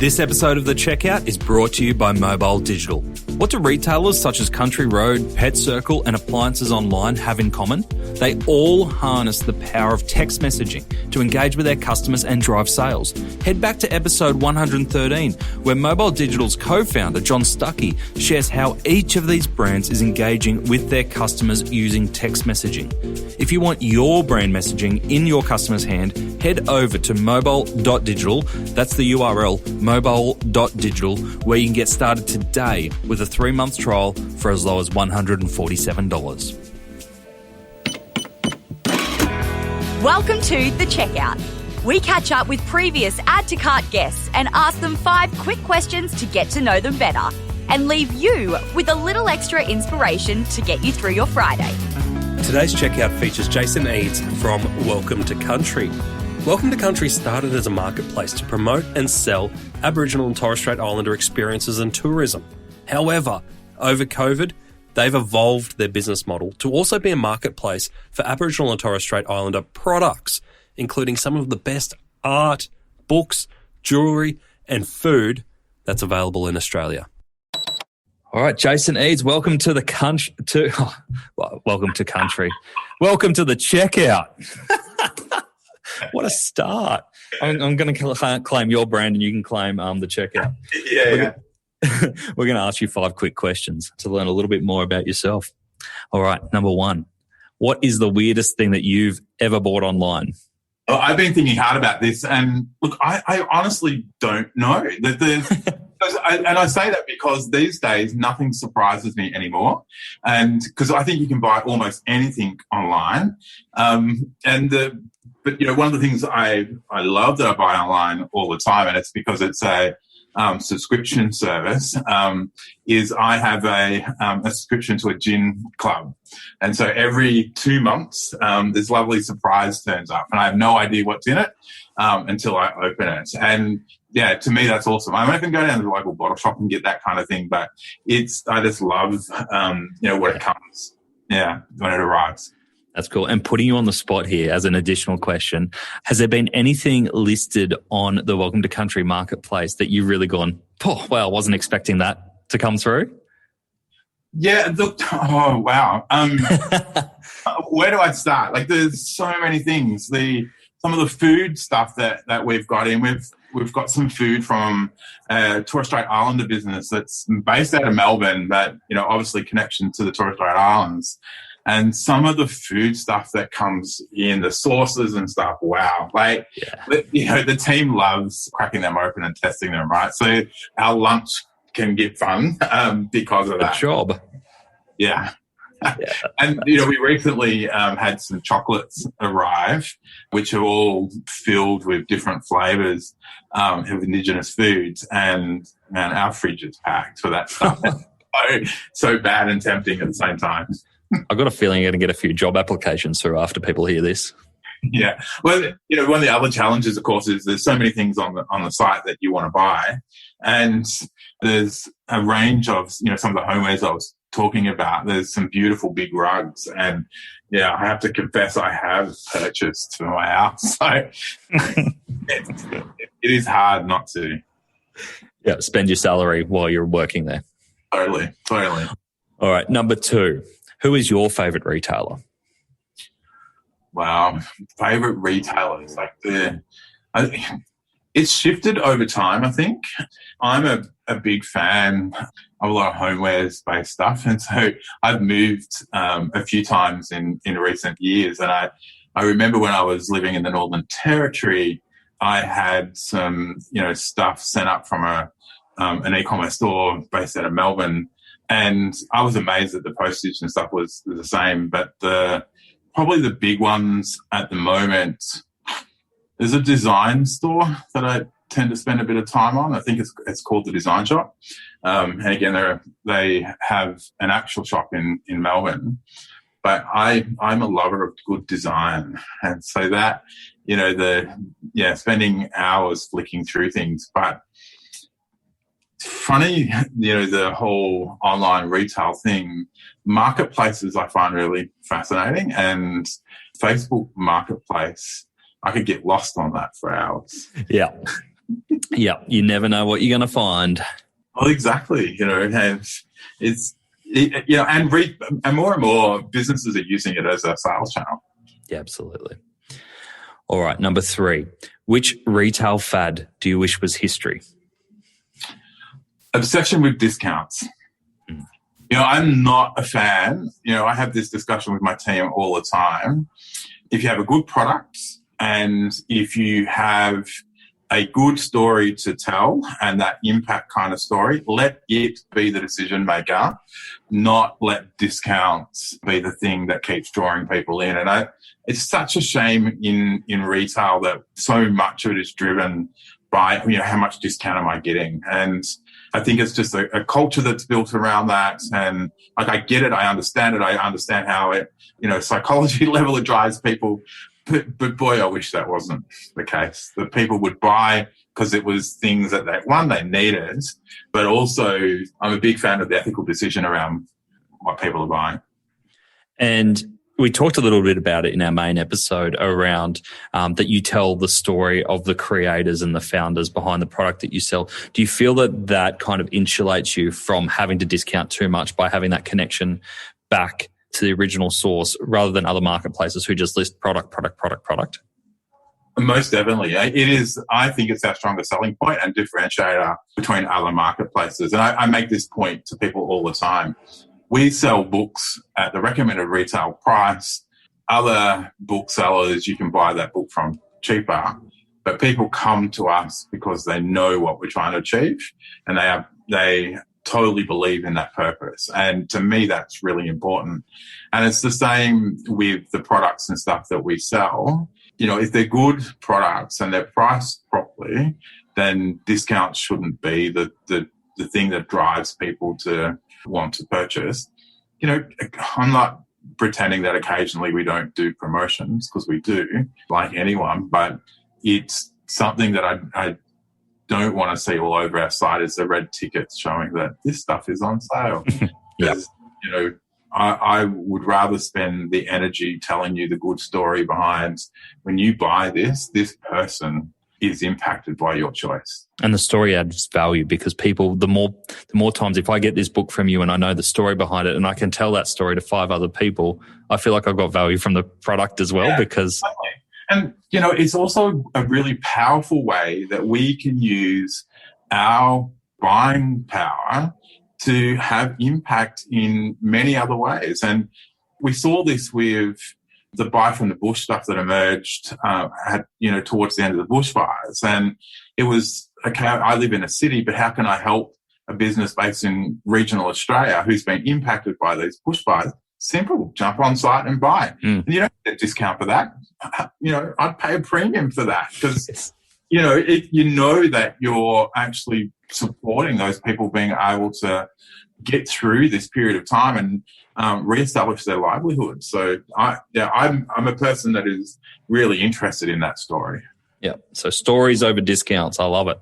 This episode of The Checkout is brought to you by Mobile Digital. What do retailers such as Country Road, Pet Circle and Appliances Online have in common? They all harness the power of text messaging to engage with their customers and drive sales. Head back to episode 113, where Mobile Digital's co-founder, John Stuckey, shares how each of these brands is engaging with their customers using text messaging. If you want your brand messaging in your customer's hand, head over to mobile.digital. That's the URL, mobile.digital, where you can get started today with a 3-month trial for as low as $147. Welcome to The Checkout. We catch up with previous Add to Cart guests and ask them 5 quick questions to get to know them better and leave you with a little extra inspiration to get you through your Friday. Today's checkout features Jason Eades from Welcome to Country. Welcome to Country started as a marketplace to promote and sell Aboriginal and Torres Strait Islander experiences and tourism. However, over COVID, they've evolved their business model to also be a marketplace for Aboriginal and Torres Strait Islander products, including some of the best art, books, jewellery and food that's available in Australia. All right, Jason Eades, welcome to the country. Welcome to Country. Welcome to The Checkout. What a start. I'm going to claim your brand and you can claim The Checkout. Yeah. We're going to ask you 5 quick questions to learn a little bit more about yourself. All right, number 1. What is the weirdest thing that you've ever bought online? Well, I've been thinking hard about this, and look, I honestly don't know. I say that because these days nothing surprises me anymore, and because I think you can buy almost anything online. But you know, one of the things I love that I buy online all the time, and it's because it's a subscription service, is I have a subscription to a gin club. And so every 2 months, this lovely surprise turns up and I have no idea what's in it until I open it. And yeah, to me, that's awesome. I can go down to the local bottle shop and get that kind of thing, but I just love, when it comes. Yeah, when it arrives. That's cool. And putting you on the spot here as an additional question, has there been anything listed on the Welcome to Country marketplace that you've really gone, oh, well, I wasn't expecting that to come through? Yeah. Oh, wow. Where do I start? Like, there's so many things. Some of the food stuff that we've got in, we've got some food from a Torres Strait Islander business that's based out of Melbourne, but, obviously connection to the Torres Strait Islands. And some of the food stuff that comes in, the sauces and stuff, wow. The team loves cracking them open and testing them, right? So our lunch can get fun because of that. Good job. Yeah. And, we recently had some chocolates arrive, which are all filled with different flavours of Indigenous foods. And, man, our fridge is packed for that stuff. so bad and tempting at the same time. I've got a feeling you're going to get a few job applications through after people hear this. Yeah. Well, one of the other challenges, of course, is there's so many things on the site that you want to buy. And there's a range of, some of the homewares I was talking about. There's some beautiful big rugs. And, yeah, I have to confess I have purchased for my house. So it is hard not to. Yeah, spend your salary while you're working there. Totally. All right, number 2. Who is your favourite retailer? Wow, favourite retailers, it's shifted over time, I think. I'm a big fan of a lot of homewares-based stuff, and so I've moved a few times in recent years. And I remember when I was living in the Northern Territory, I had some stuff sent up from an e-commerce store based out of Melbourne. And I was amazed that the postage and stuff was the same. But probably the big ones at the moment, there's a design store that I tend to spend a bit of time on. I think it's called the Design Shop. And again, they have an actual shop in Melbourne. But I'm a lover of good design. And so that, spending hours flicking through things. But funny, the whole online retail thing, marketplaces I find really fascinating, and Facebook Marketplace, I could get lost on that for hours. Yeah. Yeah, you never know what you're going to find. Well, exactly. And and more businesses are using it as a sales channel. Yeah, absolutely. All right, number 3. Which retail fad do you wish was history? Obsession with discounts. I'm not a fan. I have this discussion with my team all the time. If you have a good product and if you have a good story to tell and that impact kind of story, let it be the decision maker, not let discounts be the thing that keeps drawing people in. And it's such a shame in retail that so much of it is driven by, how much discount am I getting? And I think it's just a culture that's built around that. And I get it. I understand it. I understand how it, psychology level it drives people. But boy, I wish that wasn't the case. That people would buy because it was things that they needed, but also I'm a big fan of the ethical decision around what people are buying. And we talked a little bit about it in our main episode around that you tell the story of the creators and the founders behind the product that you sell. Do you feel that kind of insulates you from having to discount too much by having that connection back to the original source rather than other marketplaces who just list product? Most definitely. It is. I think it's our strongest selling point and differentiator between other marketplaces. And I make this point to people all the time. We sell books at the recommended retail price. Other booksellers, you can buy that book from cheaper. But people come to us because they know what we're trying to achieve and they totally believe in that purpose. And to me, that's really important. And it's the same with the products and stuff that we sell. If they're good products and they're priced properly, then discounts shouldn't be the thing that drives people to want to purchase. I'm not pretending that occasionally we don't do promotions, because we do, like anyone, but it's something that I don't want to see all over our site is the red tickets showing that this stuff is on sale. Because, I would rather spend the energy telling you the good story behind when you buy this person is impacted by your choice. And the story adds value because people, the more times, if I get this book from you and I know the story behind it and I can tell that story to 5 other people, I feel like I've got value from the product as well because... And, it's also a really powerful way that we can use our buying power to have impact in many other ways. And we saw this with the buy from the bush stuff that emerged towards the end of the bushfires. And it was, okay, I live in a city, but how can I help a business based in regional Australia who's been impacted by these bushfires? Simple, jump on site and buy. And you don't get a discount for that. I'd pay a premium for that because, that you're actually supporting those people being able to get through this period of time and reestablish their livelihood. So I'm a person that is really interested in that story. Yeah. So stories over discounts. I love it.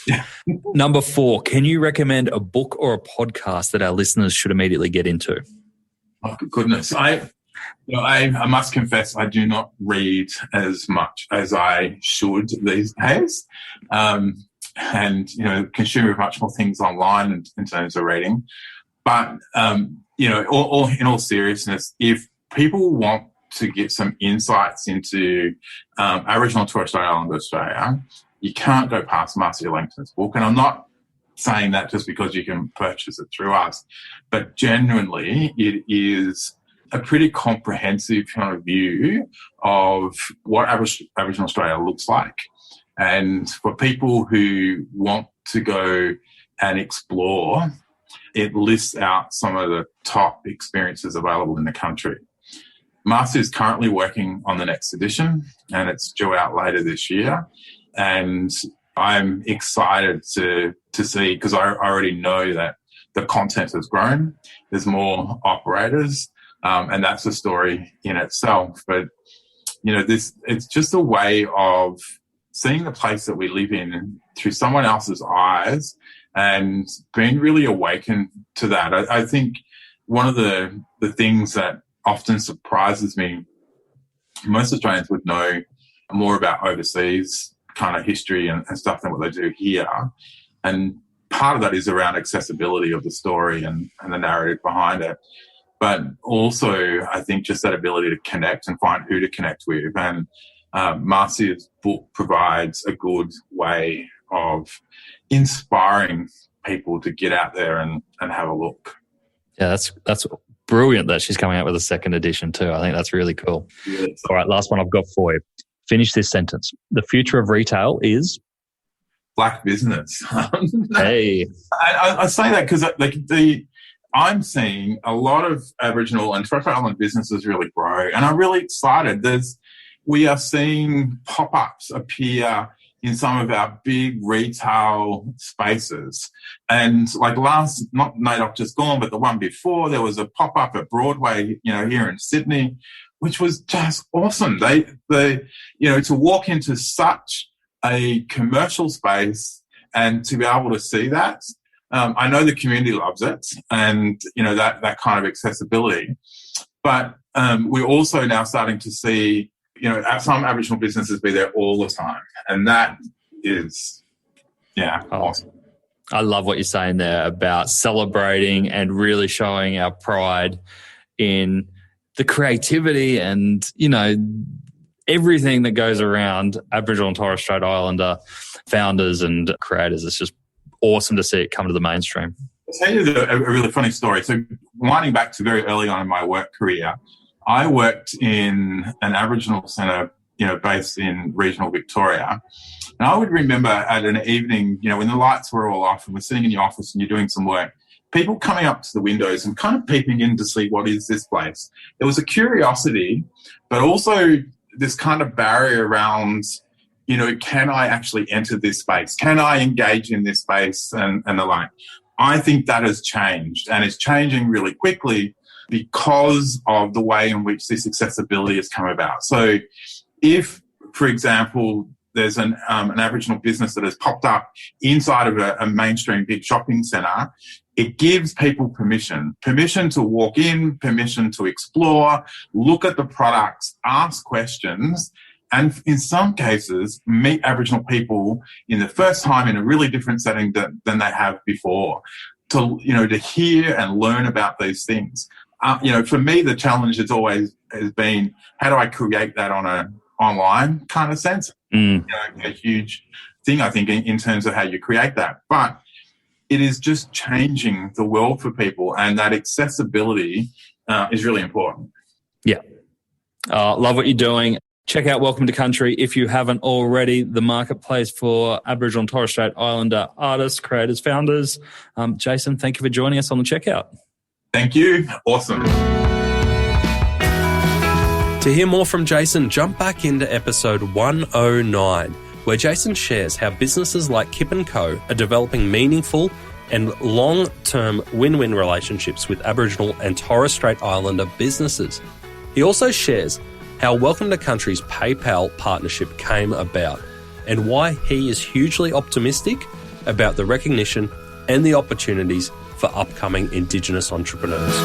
Yeah. Number 4, can you recommend a book or a podcast that our listeners should immediately get into? Oh, goodness. I must confess I do not read as much as I should these days. And consume much more things online in terms of reading. But, in all seriousness, if people want to get some insights into Aboriginal and Torres Strait Islander Australia, you can't go past Marcia Langton's book. And I'm not saying that just because you can purchase it through us, but genuinely it is a pretty comprehensive kind of view of what Aboriginal Australia looks like. And for people who want to go and explore, it lists out some of the top experiences available in the country. Marcia is currently working on the next edition and it's due out later this year. And I'm excited to see, because I already know that the content has grown. There's more operators, and that's a story in itself. But, it's just a way of seeing the place that we live in through someone else's eyes and being really awakened to that. I think one of the things that often surprises me, most Australians would know more about overseas kind of history and stuff than what they do here. And part of that is around accessibility of the story and the narrative behind it. But also, I think just that ability to connect and find who to connect with. And Marcia's book provides a good way of inspiring people to get out there and have a look. Yeah, that's brilliant that she's coming out with a second edition too. I think that's really cool. Yes. All right, last one I've got for you. Finish this sentence. The future of retail is? Black business. Hey. I say that because I'm seeing a lot of Aboriginal and Torres Strait Island businesses really grow, and I'm really excited. We are seeing pop-ups appear in some of our big retail spaces. And like not NAIDOC just gone, but the one before, there was a pop-up at Broadway, here in Sydney, which was just awesome. They to walk into such a commercial space and to be able to see that, I know the community loves it, and that kind of accessibility. But we're also now starting to see some Aboriginal businesses be there all the time, and that is awesome. I love what you're saying there about celebrating and really showing our pride in the creativity and everything that goes around Aboriginal and Torres Strait Islander founders and creators. It's just awesome to see it come to the mainstream. I'll tell you a really funny story. So winding back to very early on in my work career, I worked in an Aboriginal centre, based in regional Victoria. And I would remember at an evening, when the lights were all off and we're sitting in the office and you're doing some work, people coming up to the windows and kind of peeping in to see what is this place. There was a curiosity, but also this kind of barrier around, can I actually enter this space? Can I engage in this space and the like? I think that has changed, and it's changing really quickly because of the way in which this accessibility has come about. So if, for example, there's an Aboriginal business that has popped up inside of a mainstream big shopping centre, it gives people permission to walk in, permission to explore, look at the products, ask questions, and in some cases meet Aboriginal people in the first time in a really different setting than they have before, to hear and learn about these things. For me, the challenge has been, how do I create that on an online kind of sense? A huge thing, I think, in terms of how you create that. But it is just changing the world for people, and that accessibility is really important. Yeah. Love what you're doing. Check out Welcome to Country if you haven't already, the marketplace for Aboriginal and Torres Strait Islander artists, creators, founders. Jason, thank you for joining us on the checkout. Thank you. Awesome. To hear more from Jason, jump back into episode 109, where Jason shares how businesses like Kip & Co. are developing meaningful and long-term win-win relationships with Aboriginal and Torres Strait Islander businesses. He also shares how Welcome to Country's PayPal partnership came about and why he is hugely optimistic about the recognition and the opportunities for upcoming Indigenous entrepreneurs.